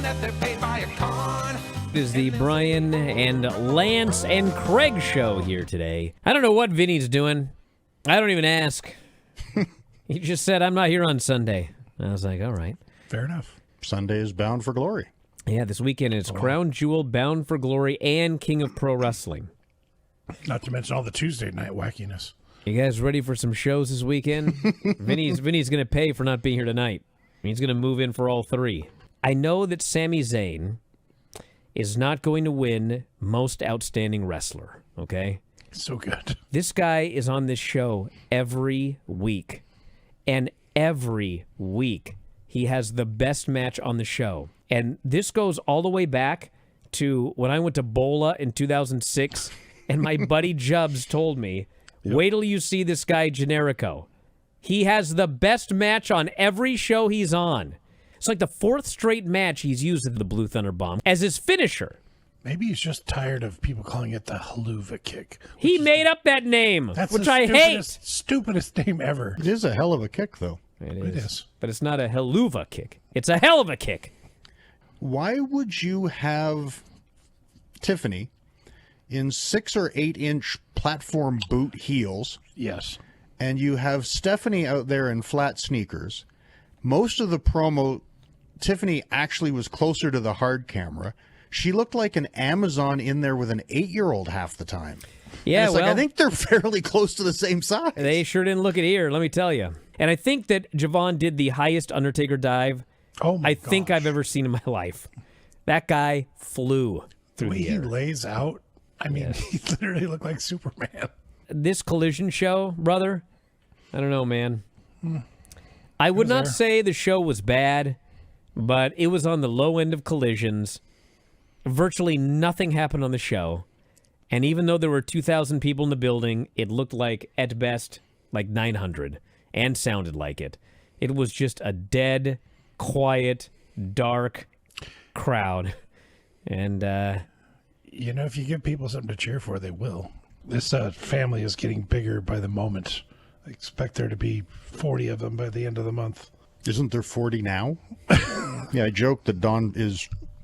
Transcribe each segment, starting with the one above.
that they're paid by a con. It is the Bryan and Lance and Craig show here today. I don't know what Vinny's doing. I don't even ask. He just said, I'm not here on Sunday. I was like, all right. Fair enough. Sunday is Bound for Glory. Yeah, this weekend it's Crown Jewel, Bound for Glory, and King of Pro Wrestling. Not to mention all the Tuesday night wackiness. You guys ready for some shows this weekend? Vinny's going to pay for not being here tonight. He's going to move in for all three. I know that Sami Zayn is not going to win Most Outstanding Wrestler, okay? So good. This guy is on this show every week. And every week he has the best match on the show. And this goes all the way back to when I went to Bola in 2006, and my buddy Jubbs told me, wait till you see this guy Generico. He has the best match on every show he's on. It's like the fourth straight match he's used the Blue Thunder Bomb as his finisher. Maybe he's just tired of people calling it the haluva kick. He made up that name, That's which the I hate. Stupidest name ever. It is a hell of a kick, though. It is. But it's not a haluva kick. It's a hell of a kick. Why would you have Tiffany in 6 or 8 inch platform boot heels? Yes. And you have Stephanie out there in flat sneakers. Most of the promo, Tiffany actually was closer to the hard camera. She looked like an Amazon in there with an 8-year-old half the time. Yeah, well, I think they're fairly close to the same size. They sure didn't look it here, let me tell you. And I think that Javon did the highest Undertaker dive I think I've ever seen in my life. That guy flew through the air. He lays out, I mean, he literally looked like Superman. This Collision show, brother, I don't know, man. I would not say the show was bad, but it was on the low end of collisions. Virtually nothing happened on the show. And even though there were 2,000 people in the building, it looked like, at best, like 900, and sounded like it. It was just a dead, quiet, dark crowd. And, you know, if you give people something to cheer for, they will. This family is getting bigger by the moment. I expect there to be 40 of them by the end of the month. Isn't there 40 now? Yeah, I joke that Don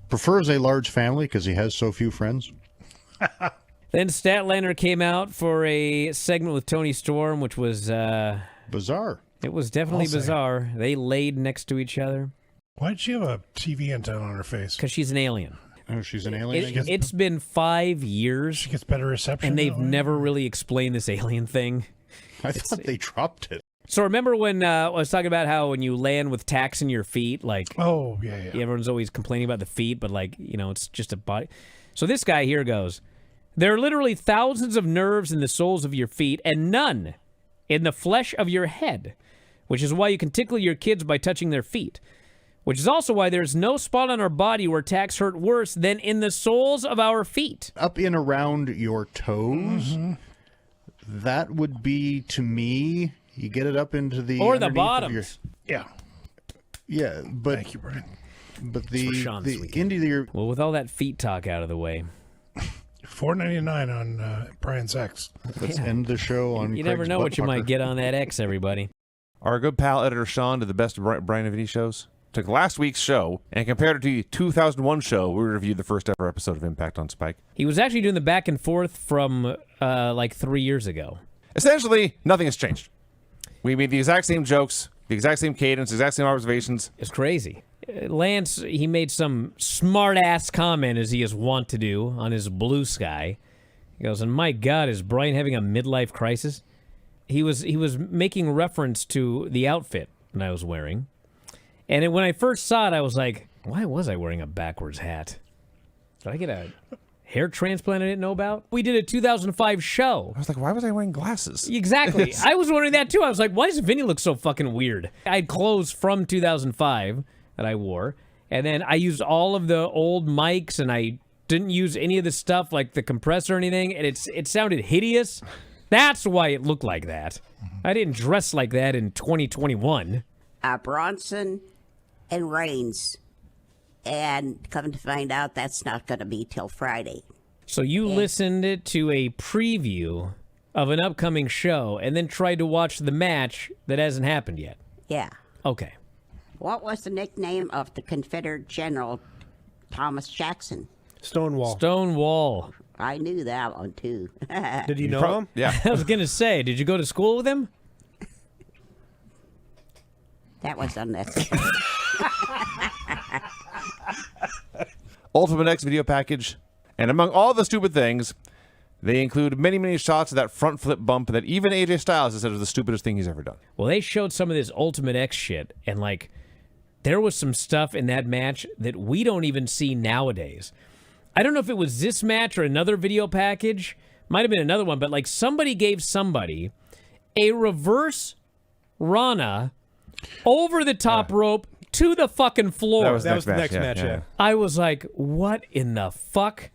prefers a large family because he has so few friends. Then Statlander came out for a segment with Tony Storm, which was... bizarre. It was definitely bizarre. They laid next to each other. Why'd she have a TV antenna on her face? Because she's an alien. Oh, she's an alien, I guess? It's been 5 years. She gets better reception. And they've never really explained this alien thing. I thought they dropped it. So remember when I was talking about how when you land with tacks in your feet, like... Oh, yeah. Everyone's always complaining about the feet, but like, you know, it's just a body. So this guy here goes, there are literally thousands of nerves in the soles of your feet and none in the flesh of your head, which is why you can tickle your kids by touching their feet, which is also why there's no spot on our body where tacks hurt worse than in the soles of our feet. Up in around your toes, that would be, to me, you get it up into the... Or the bottoms. Yeah. Yeah, but... Thank you, Brian. But the into your... Well, with all that feet talk out of the way... $4.99 on Brian's X. Let's end the show on You Craig's never know what you might get on that X, everybody. Our good pal, editor Sean, did the best of Bryan Vinny shows. Took last week's show and compared it to the 2001 show. We reviewed the first ever episode of Impact on Spike. He was actually doing the back and forth from like 3 years ago. Essentially, nothing has changed. We made the exact same jokes, the exact same cadence, the exact same observations. It's crazy. Lance, he made some smart-ass comment, as he is wont to do, on his Blue Sky. He goes, and my God, is Bryan having a midlife crisis? He was making reference to the outfit that I was wearing. And when I first saw it, I was like, why was I wearing a backwards hat? Did I get a hair transplant I didn't know about? We did a 2005 show. I was like, why was I wearing glasses? Exactly. I was wondering that, too. I was like, why does Vinny look so fucking weird? I had clothes from 2005 that I wore, and then I used all of the old mics, and I didn't use any of the stuff like the compressor or anything, and it sounded hideous. That's why it looked like that. I didn't dress like that in 2021. Bronson and Reigns, and come to find out that's not going to be till Friday. So you listened to a preview of an upcoming show and then tried to watch the match that hasn't happened yet. Yeah. Okay. What was the nickname of the Confederate general Thomas Jackson. Stonewall. Stonewall. I knew that one, too. Did you know him? Yeah. I was going to say, did you go to school with him? That was unnecessary. Ultimate X video package. And among all the stupid things, they include many, many shots of that front flip bump that even AJ Styles has said was the stupidest thing he's ever done. Well, they showed some of this Ultimate X shit, and, like, there was some stuff in that match that we don't even see nowadays. I don't know if it was this match or another video package. Might have been another one, but, like, somebody gave somebody a reverse Rana over the top rope to the fucking floor. That was the next match, yeah. I was like, what in the fuck?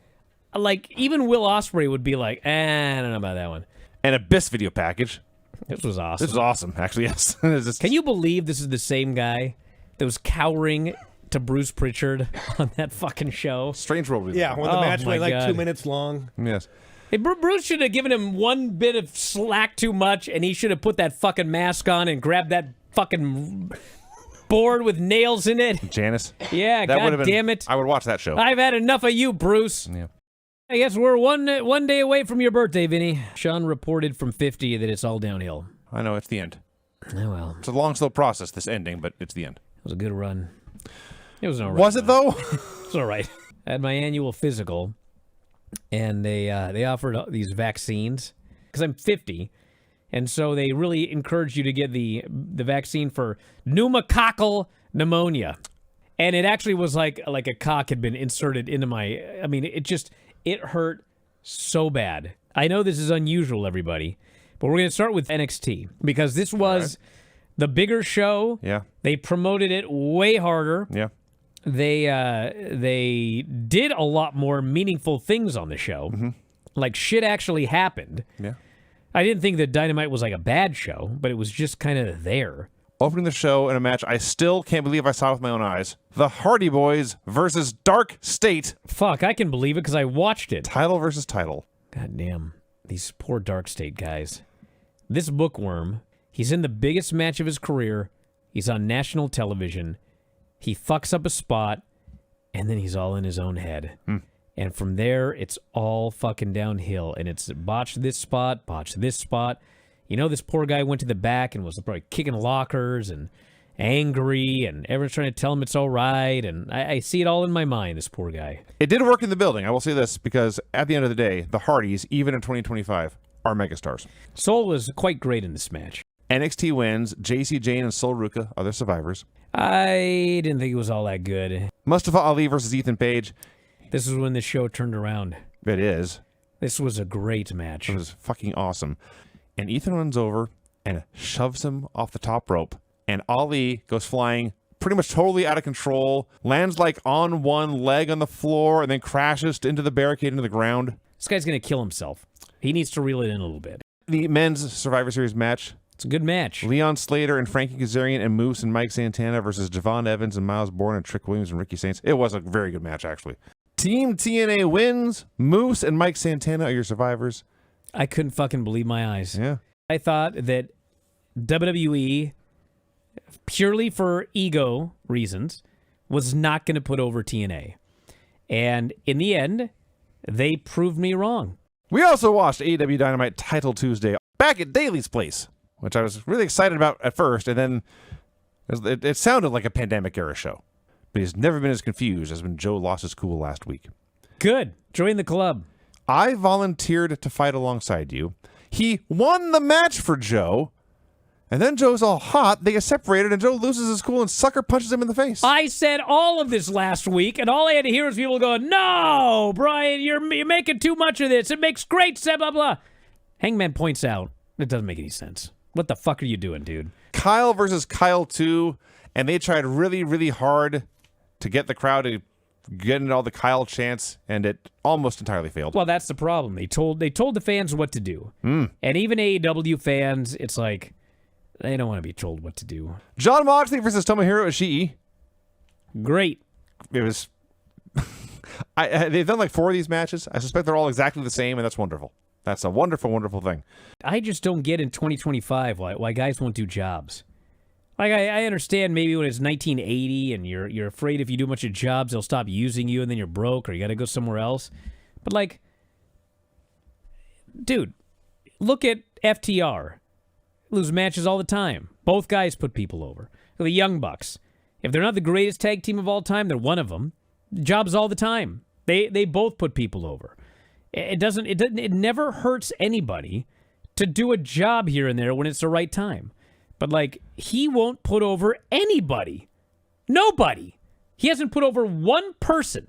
Like, even Will Ospreay would be like, I don't know about that one. And Abyss video package. This was awesome. This was awesome, actually, yes. Can you believe this is the same guy that was cowering to Bruce Pritchard on that fucking show? Strange World. Yeah, when the Oh, match my went like God. 2 minutes long. Yes. Hey, Bruce should have given him one bit of slack too much, and he should have put that fucking mask on and grabbed that fucking board with nails in it. Janice. Yeah, That would have God been, damn it. I would watch that show. I've had enough of you, Bruce. Yeah. I guess we're one day away from your birthday, Vinny. Sean reported from 50 that it's all downhill. I know, it's the end. Oh, well. It's a long, slow process, this ending, but it's the end. It was a good run. It was all right. Was it, though? It's all right. I had my annual physical, and they offered these vaccines because I'm 50, and so they really encourage you to get the vaccine for pneumococcal pneumonia, and it actually was like a cock had been inserted into my. I mean, it hurt so bad. I know this is unusual, everybody, but we're gonna start with NXT because this was the bigger show. Yeah. They promoted it way harder. Yeah. They did a lot more meaningful things on the show. Mm-hmm. Like, shit actually happened. Yeah. I didn't think that Dynamite was like a bad show, but it was just kind of there. Opening the show in a match I still can't believe I saw with my own eyes. The Hardy Boys versus Dark State. Fuck, I can believe it because I watched it. Title versus title. God damn. These poor Dark State guys. This bookworm, he's in the biggest match of his career. He's on national television. He fucks up a spot, and then he's all in his own head. And from there, it's all fucking downhill. And it's botch this spot, botch this spot. You know, this poor guy went to the back and was probably kicking lockers and angry, and everyone's trying to tell him it's all right. And I see it all in my mind, this poor guy. It did work in the building, I will say this, because at the end of the day, the Hardys, even in 2025, are megastars. Soul was quite great in this match. NXT wins. JC Jane and Sol Ruka are their survivors. I didn't think it was all that good. Mustafa Ali versus Ethan Page. This is when the show turned around. It is. This was a great match. It was fucking awesome. And Ethan runs over and shoves him off the top rope. And Ali goes flying pretty much totally out of control, lands like on one leg on the floor, and then crashes into the barricade into the ground. This guy's going to kill himself. He needs to reel it in a little bit. The men's Survivor Series match. It's a good match. Leon Slater and Frankie Kazarian and Moose and Mike Santana versus Javon Evans and Miles Bourne and Trick Williams and Ricky Saints. It was a very good match, actually. Team TNA wins. Moose and Mike Santana are your survivors. I couldn't fucking believe my eyes. Yeah. I thought that WWE, purely for ego reasons, was not going to put over TNA. And in the end, they proved me wrong. We also watched AEW Dynamite Title Tuesday back at Daly's place, which I was really excited about at first, and then it sounded like a pandemic-era show. But he's never been as confused as when Joe lost his cool last week. Good. Join the club. I volunteered to fight alongside you. He won the match for Joe, and then Joe's all hot. They get separated, and Joe loses his cool and sucker punches him in the face. I said all of this last week, and all I had to hear was people going, "No, Brian, you're making too much of this. It makes great sense, blah, blah." Hangman points out, it doesn't make any sense. What the fuck are you doing, dude? Kyle versus Kyle 2, and they tried really, really hard to get the crowd to get into all the Kyle chants, and it almost entirely failed. Well, that's the problem. They told the fans what to do. And even AEW fans, it's like, they don't want to be told what to do. Jon Moxley versus Tomohiro Ishii. Great. It was... they've done like 4 of these matches. I suspect they're all exactly the same, and that's wonderful. That's a wonderful, wonderful thing. I just don't get in 2025 why guys won't do jobs. Like, I understand maybe when it's 1980 and you're afraid if you do a bunch of jobs, they'll stop using you and then you're broke or you got to go somewhere else. But, like, dude, look at FTR. Lose matches all the time. Both guys put people over. The Young Bucks. If they're not the greatest tag team of all time, they're one of them. Jobs all the time. They both put people over. It never hurts anybody to do a job here and there when it's the right time. But, like, he won't put over anybody. Nobody. He hasn't put over one person.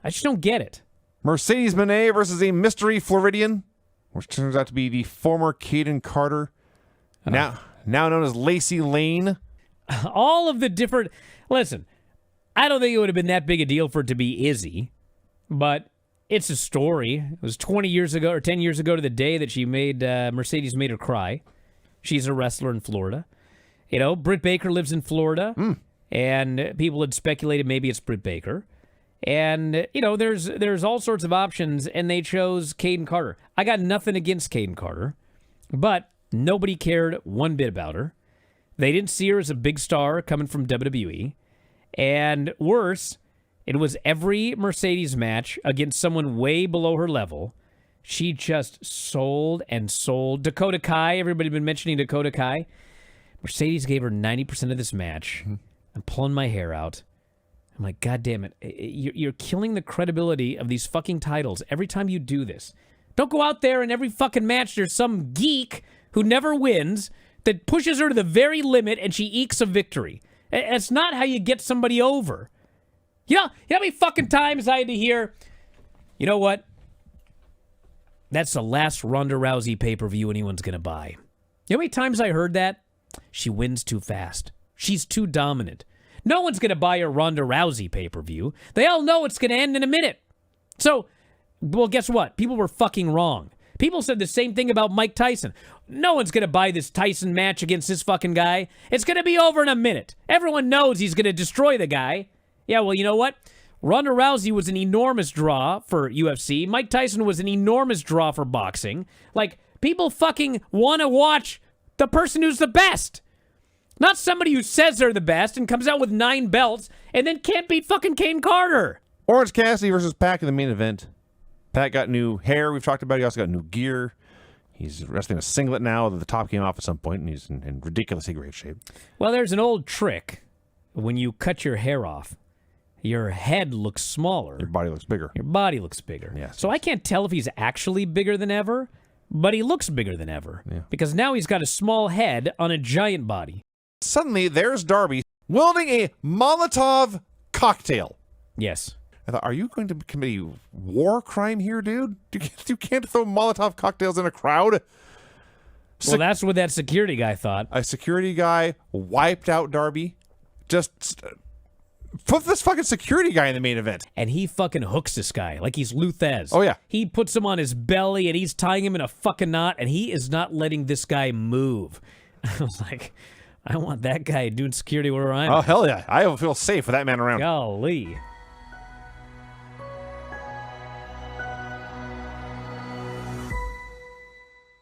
I just don't get it. Mercedes Moné versus a mystery Floridian, which turns out to be the former Caden Carter, now known as Lacey Lane. All of the different... Listen, I don't think it would have been that big a deal for it to be Izzy, but it's a story. It was 20 years ago or 10 years ago to the day that she made Mercedes made her cry. She's a wrestler in Florida. You know, Britt Baker lives in Florida, and people had speculated maybe it's Britt Baker. And, you know, there's all sorts of options, and they chose Caden Carter. I got nothing against Caden Carter, but nobody cared one bit about her. They didn't see her as a big star coming from WWE. And worse, it was every Mercedes match against someone way below her level. She just sold and sold. Dakota Kai, everybody been mentioning Dakota Kai. Mercedes gave her 90% of this match. I'm pulling my hair out. I'm like, God damn it. You're killing the credibility of these fucking titles every time you do this. Don't go out there and every fucking match there's some geek who never wins that pushes her to the very limit and she ekes a victory. It's not how you get somebody over. You know how many fucking times I had to hear, you know what? That's the last Ronda Rousey pay-per-view anyone's going to buy. You know how many times I heard that? She wins too fast. She's too dominant. No one's going to buy a Ronda Rousey pay-per-view. They all know it's going to end in a minute. So, well, guess what? People were fucking wrong. People said the same thing about Mike Tyson. No one's going to buy this Tyson match against this fucking guy. It's going to be over in a minute. Everyone knows he's going to destroy the guy. Yeah, well, you know what? Ronda Rousey was an enormous draw for UFC. Mike Tyson was an enormous draw for boxing. Like, people fucking want to watch the person who's the best. Not somebody who says they're the best and comes out with 9 belts and then can't beat fucking Caden Carter. Orange Cassidy versus Pac in the main event. Pat got new hair. We've talked about it. He also got new gear. He's wrestling a singlet now. The top came off at some point, and he's in ridiculously great shape. Well, there's an old trick. When you cut your hair off, your head looks smaller. Your body looks bigger. Your body looks bigger. Yes. So I can't tell if he's actually bigger than ever, but he looks bigger than ever. Yeah. Because now he's got a small head on a giant body. Suddenly, there's Darby wielding a Molotov cocktail. Yes. I thought, are you going to commit a war crime here, dude? You can't throw Molotov cocktails in a crowd. Well, that's what that security guy thought. A security guy wiped out Darby. Just put this fucking security guy in the main event. And he fucking hooks this guy like he's Luthez. Oh, yeah. He puts him on his belly and he's tying him in a fucking knot and he is not letting this guy move. I was like, I want that guy doing security where I'm Oh, hell yeah. I feel safe with that man around. Golly.